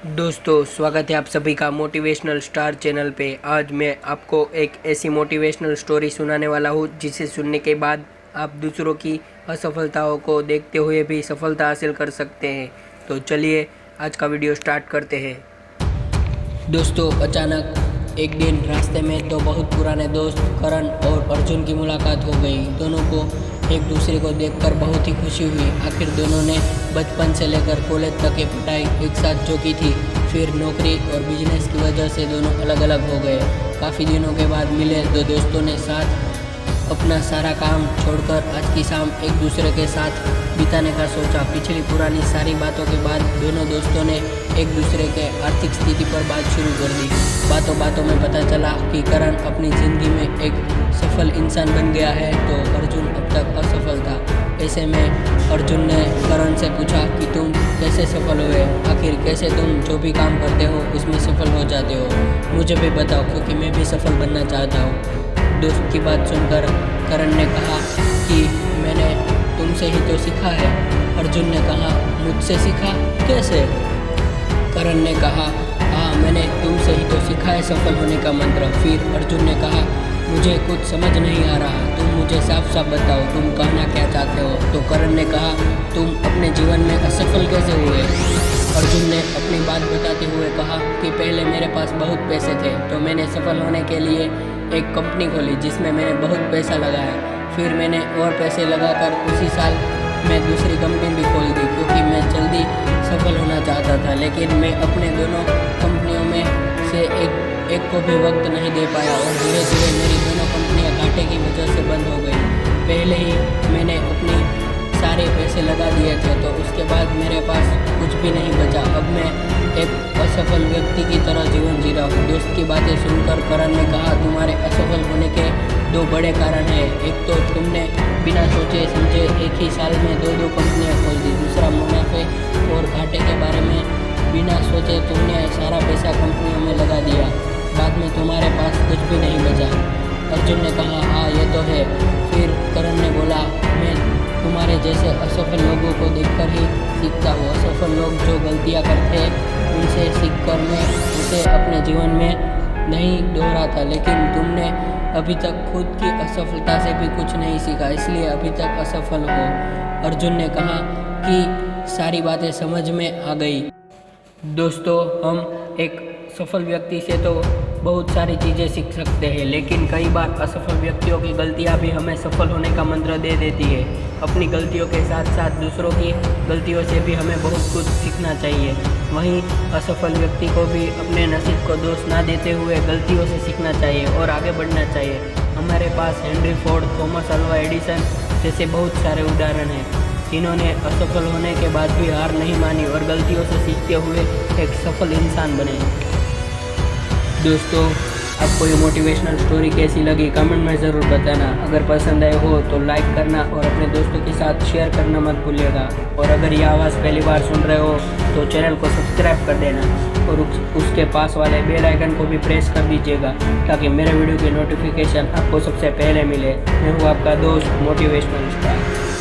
दोस्तों, स्वागत है आप सभी का मोटिवेशनल स्टार चैनल पे। आज मैं आपको एक ऐसी मोटिवेशनल स्टोरी सुनाने वाला हूँ जिसे सुनने के बाद आप दूसरों की असफलताओं को देखते हुए भी सफलता हासिल कर सकते हैं। तो चलिए आज का वीडियो स्टार्ट करते हैं। दोस्तों, अचानक एक दिन रास्ते में दो बहुत पुराने दोस्त करण और अर्जुन की मुलाकात हो गई। दोनों को एक दूसरे को देखकर बहुत ही खुशी हुई। आखिर दोनों ने बचपन से लेकर कॉलेज तक की पढ़ाई एक साथ जो की थी, फिर नौकरी और बिजनेस की वजह से दोनों अलग अलग हो गए। काफ़ी दिनों के बाद मिले दो दोस्तों ने साथ अपना सारा काम छोड़कर आज की शाम एक दूसरे के साथ बिताने का सोचा। पिछली पुरानी सारी बातों के बाद दोनों दोस्तों ने एक दूसरे के आर्थिक स्थिति पर बात शुरू कर दी। बातों बातों में पता चला कि करण अपनी ज़िंदगी में एक सफल इंसान बन गया है, तो अर्जुन अब तक असफल था। ऐसे में अर्जुन ने करण से पूछा कि तुम कैसे सफल हुए, आखिर कैसे तुम जो भी काम करते हो उसमें सफल हो जाते हो, मुझे भी बताओ क्योंकि मैं भी सफल बनना चाहता हूँ। दोस्त की बात सुनकर करण ने कहा कि मैंने तुमसे ही तो सीखा है। अर्जुन ने कहा, मुझसे सीखा, कैसे? करण ने कहा, हाँ, मैंने तुमसे ही तो सीखा है सफल होने का मंत्र। फिर अर्जुन ने कहा, मुझे कुछ समझ नहीं आ रहा, तुम मुझे साफ साफ बताओ, तुम कहना क्या चाहते हो। तो करण ने कहा, तुम अपने जीवन में असफल कैसे हुए? अर्जुन ने अपनी बात बताते हुए कहा कि पहले मेरे पास बहुत पैसे थे, तो मैंने सफल होने के लिए एक कंपनी खोली जिसमें मैंने बहुत पैसा लगाया। फिर मैंने और पैसे लगाकर उसी साल मैं दूसरी कंपनी भी खोल दी क्योंकि मैं जल्दी सफल होना चाहता था। लेकिन मैं अपने दोनों कंपनियों में से एक को भी वक्त नहीं दे पाया और धीरे धीरे मेरी दोनों कंपनियां घाटे की वजह से बंद हो गई। पहले ही मैंने अपने सारे पैसे लगा दिए थे, तो उसके बाद मेरे पास कुछ भी नहीं बचा। अब मैं एक असफल व्यक्ति की तरह जीवन जी रहा हूँ। दोस्त की बातें सुनकर करण ने कहा, तुम्हारे असफल होने के दो बड़े कारण हैं। एक तो तुमने बिना सोचे समझे एक ही साल में दो कंपनियां खोल दी। दूसरा, मुनाफे और घाटे के बारे में बिना सोचे तुमने सारा पैसा कंपनियों में लगा दिया। बाद में तुम्हारे पास कुछ भी नहीं बचा। अर्जुन ने कहा, हाँ, ये तो है। फिर करण ने बोला, मैं तुम्हारे जैसे असफल लोगों को देखकर ही सीखता हूँ। असफल लोग जो गलतियाँ करते हैं उनसे सीखकर मैं उसे अपने जीवन में नहीं दोहराता। लेकिन तुमने अभी तक खुद की असफलता से भी कुछ नहीं सीखा, इसलिए अभी तक असफल हो। अर्जुन ने कहा कि सारी बातें समझ में आ गई। दोस्तों, हम एक सफल व्यक्ति से तो बहुत सारी चीज़ें सीख सकते हैं, लेकिन कई बार असफल व्यक्तियों की गलतियां भी हमें सफल होने का मंत्र दे देती है। अपनी गलतियों के साथ साथ दूसरों की गलतियों से भी हमें बहुत कुछ सीखना चाहिए। वहीं असफल व्यक्ति को भी अपने नसीब को दोष ना देते हुए गलतियों से सीखना चाहिए और आगे बढ़ना चाहिए। हमारे पास Henry Ford, Thomas Alva Edison जैसे बहुत सारे उदाहरण हैं जिन्होंने असफल होने के बाद भी हार नहीं मानी और गलतियों से सीखते हुए एक सफल इंसान बने। दोस्तों, आपको ये मोटिवेशनल स्टोरी कैसी लगी कमेंट में ज़रूर बताना। अगर पसंद आए हो तो लाइक करना और अपने दोस्तों के साथ शेयर करना मत भूलिएगा। और अगर ये आवाज़ पहली बार सुन रहे हो तो चैनल को सब्सक्राइब कर देना और उसके पास वाले बेल आइकन को भी प्रेस कर दीजिएगा ताकि मेरे वीडियो की नोटिफिकेशन आपको सबसे पहले मिले। मैं हूँ आपका दोस्त मोटिवेशनल स्टार।